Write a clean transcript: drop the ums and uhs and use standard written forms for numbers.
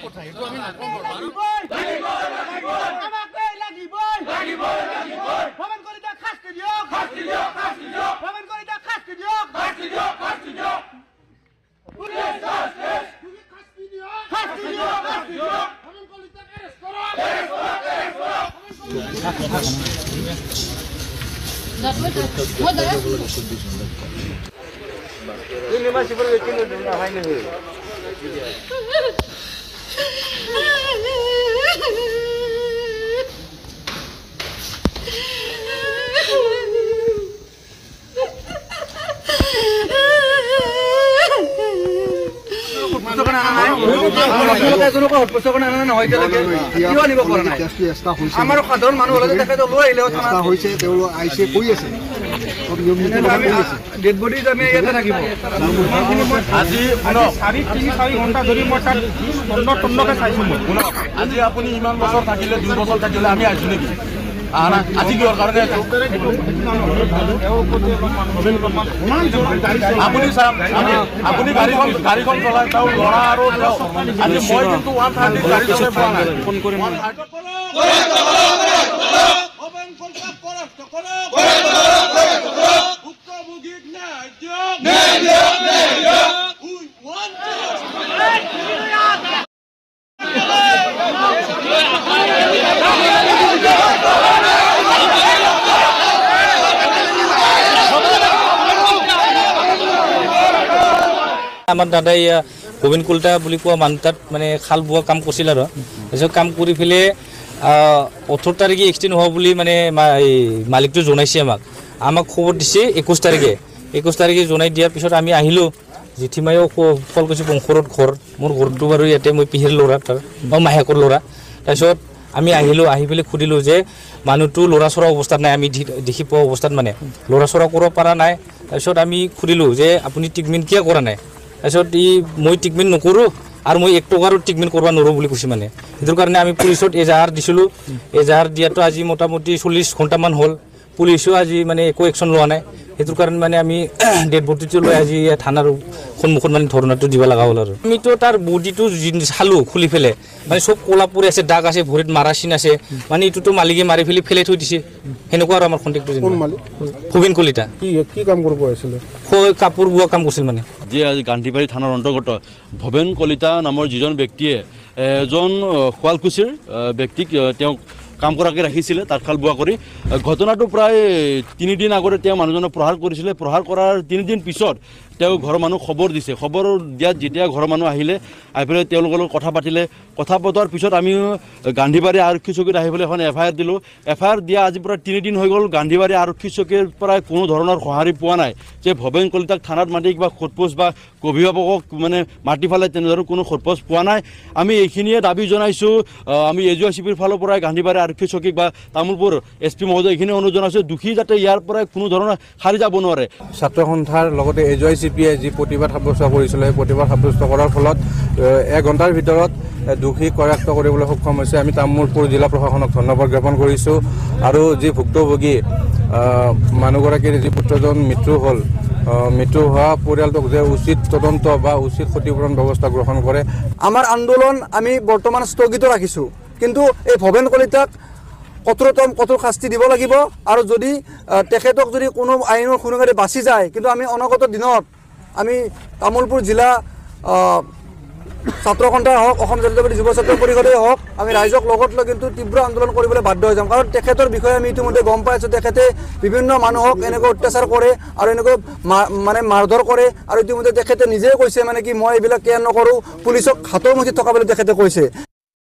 Ini masih berbikin udah apa ini? আমাৰ সাধাৰণ মানুহ হলে তেখেতক লৈ আহিলে হৈছে তেওঁলোক আইছে কৈ আছে ডেড বডিজ আমি ইয়াতে থাকিব আজি 4 ঘণ্টা ধৰি মই তাত তন্নকে চাইছোঁ আজি আপুনি ইমান বছৰ থাকিলে 2 বছৰ থাকিলে আমি আহিছোঁ নেকি আজি কিহৰ কাৰণে আপুনি চাওক আপুনি গাড়ীখন চলাই তেওঁ ল'ৰা আৰু আজি মই কিন্তু 130 গাড়ী চলাই পোৱা নাই ফোন কৰি আমাৰ দাদাই গোবিন কলিতা বুলি কোৱা মানুহ তাত মানে খাল বোৱা কাম কৰিছিল আৰু তাৰপিছত কাম কৰি ফেলে 18 তাৰিখে এক্সিডেণ্ট হোৱা বুলি মানে মালিকটো জনাইছে আমাক খবৰ দিছে 21 তাৰিখে জনাই দিয়াৰ পিছত আমি আহিলোঁ জেঠিমায়েও শুৱালকুছি বংশৰত ঘৰ মোৰ ঘৰটো বাৰু ইয়াতে মই পিহিৰ ল'ৰা তাৰ মাহেকৰ ল'ৰা তাৰপিছত আমি আহিলোঁ আহি পেলাই সুধিলোঁ যে মানুহটো ল'ৰা চৰা অৱস্থাত নাই আমি দেখি পোৱা অৱস্থাত মানে ল'ৰা চৰা কৰিব পৰা নাই তাৰপিছত আমি সুধিলোঁ যে আপুনি ট্ৰিটমেণ্ট কিয় কৰা নাই তাৰপিছত মই ট্ৰিটমেণ্ট নকৰোঁ আৰু মই 1 টকাৰো ট্ৰিটমেণ্ট কৰিব নোৱাৰোঁ বুলি কৈছে মানে সেইটোৰ কাৰণে আমি পুলিচত এজাহাৰ দিছিলোঁ এজাহাৰ দিয়াটো আজি মোটামুটি 40 ঘণ্টামান হ'ল পুলিচেও আজি মানে একো একশ্যন লোৱা নাই সেইটোৰ কাৰণে মানে আমি ডেড বডিটো লৈ আজি থানাৰ সন্মুখত মানে ধৰ্ণাটো দিব লগা হ'ল আৰু আমিতো তাৰ বডিটো চালোঁ খুলি ফেলে মানে চব ক'লা পৰি আছে দাগ আছে ভৰিত মাৰা চিন আছে মানে এইটোতো মালিকে মাৰি ফেলে থৈ দিছে সেনেকুৱা আৰু আমাৰ কণ্টেক্টটো গোবিন কলিতা কি কাম কৰিব আহিছিলে কাপোৰ বোৱা কাম কৰিছিল মানে যি আজি গান্ধীবাৰী থানাৰ অন্তৰ্গত ভৱেন কলিতা নামৰ যিজন ব্যক্তিয়ে এজন শুৱালকুছিৰ ব্যক্তিক তেওঁক কাম কৰাকৈ ৰাখিছিলে তাঁতশাল বোৱা কৰি ঘটনাটো প্ৰায় 3 দিন আগতে তেওঁ মানুহজনক প্ৰহাৰ কৰিছিলে প্ৰহাৰ কৰাৰ 3 দিন পিছত তেওঁ ঘৰৰ মানুহ খবৰ দিছে খবৰ দিয়াত যেতিয়া ঘৰৰ মানুহ আহিলে আহি পেলাই তেওঁলোকৰ লগত কথা পাতিলে কথা পতাৰ পিছত আমি গান্ধীবাৰী আৰক্ষী চকীত আহি পেলাই এখন এফআইআৰ দিলোঁ এফআইআৰ দিয়া আজি প্ৰায় 3 দিন হৈ গ'ল গান্ধীবাৰী আৰক্ষী চকীৰ পৰাই কোনো ধৰণৰ সঁহাৰি পোৱা নাই যে ভৱেন কলিতাক থানাত মাতি কিবা সোধপোছ বা অভিভাৱকক মানে মাতি পেলাই তেনেধৰণৰ কোনো সোধপোছ পোৱা নাই আমি এইখিনিয়ে দাবী জনাইছোঁ আমি এজুৱাচিপিৰ ফালৰ পৰাই গান্ধীবাৰী আৰক্ষী চকীক বা তামোলপুৰ SP মহোদয় এইখিনি অনুৰোধ জনাইছোঁ দুখী যাতে ইয়াৰ পৰাই কোনো ধৰণৰ সাৰি যাব নোৱাৰে ছাত্ৰ সন্থাৰ লগতে এজুৱাচিপিয়ে যি প্ৰতিবাদ সাব্যস্ত কৰিছিলে সেই প্ৰতিবাদ সাব্যস্ত কৰাৰ ফলত 1 ঘণ্টাৰ ভিতৰত দুখী কৰায়ত্ব কৰিবলৈ সক্ষম হৈছে আমি তামোলপুৰ জিলা প্ৰশাসনক ধন্যবাদ জ্ঞাপন কৰিছোঁ আৰু যি ভুক্তভোগী মানুহগৰাকীৰ যি পুত্ৰজন মৃত্যু হ'ল মৃত্যু হোৱা পৰিয়ালটোক যে উচিত তদন্ত বা উচিত ক্ষতিপূৰণ ব্যৱস্থা গ্ৰহণ কৰে আমাৰ আন্দোলন আমি বৰ্তমান স্থগিত ৰাখিছোঁ কিন্তু এই ভৱেন কলিতাক কঠোৰ শাস্তি দিব লাগিব আৰু যদি তেখেতক যদি কোনো আইনৰ খুনুখাটি বাচি যায় কিন্তু আমি অনাগত দিনত আমি তামোলপুৰ জিলা ছাত্ৰ সন্থাই হওক অসম জাতীয়তাবাদী যুৱ ছাত্ৰ পৰিষদেই হওক আমি ৰাইজক লগত লৈ কিন্তু তীব্ৰ আন্দোলন কৰিবলৈ বাধ্য হৈ যাম কাৰণ তেখেতৰ বিষয়ে আমি ইতিমধ্যে গম পাইছোঁ তেখেতে বিভিন্ন মানুহক এনেকৈ অত্যাচাৰ কৰে আৰু এনেকৈ মানে মাৰধৰ কৰে আৰু ইতিমধ্যে তেখেতে নিজেই কৈছে মানে কি মই এইবিলাক কেয়াৰ নকৰোঁ পুলিচক হাতৰ মুঠিত থকা বুলি তেখেতে কৈছে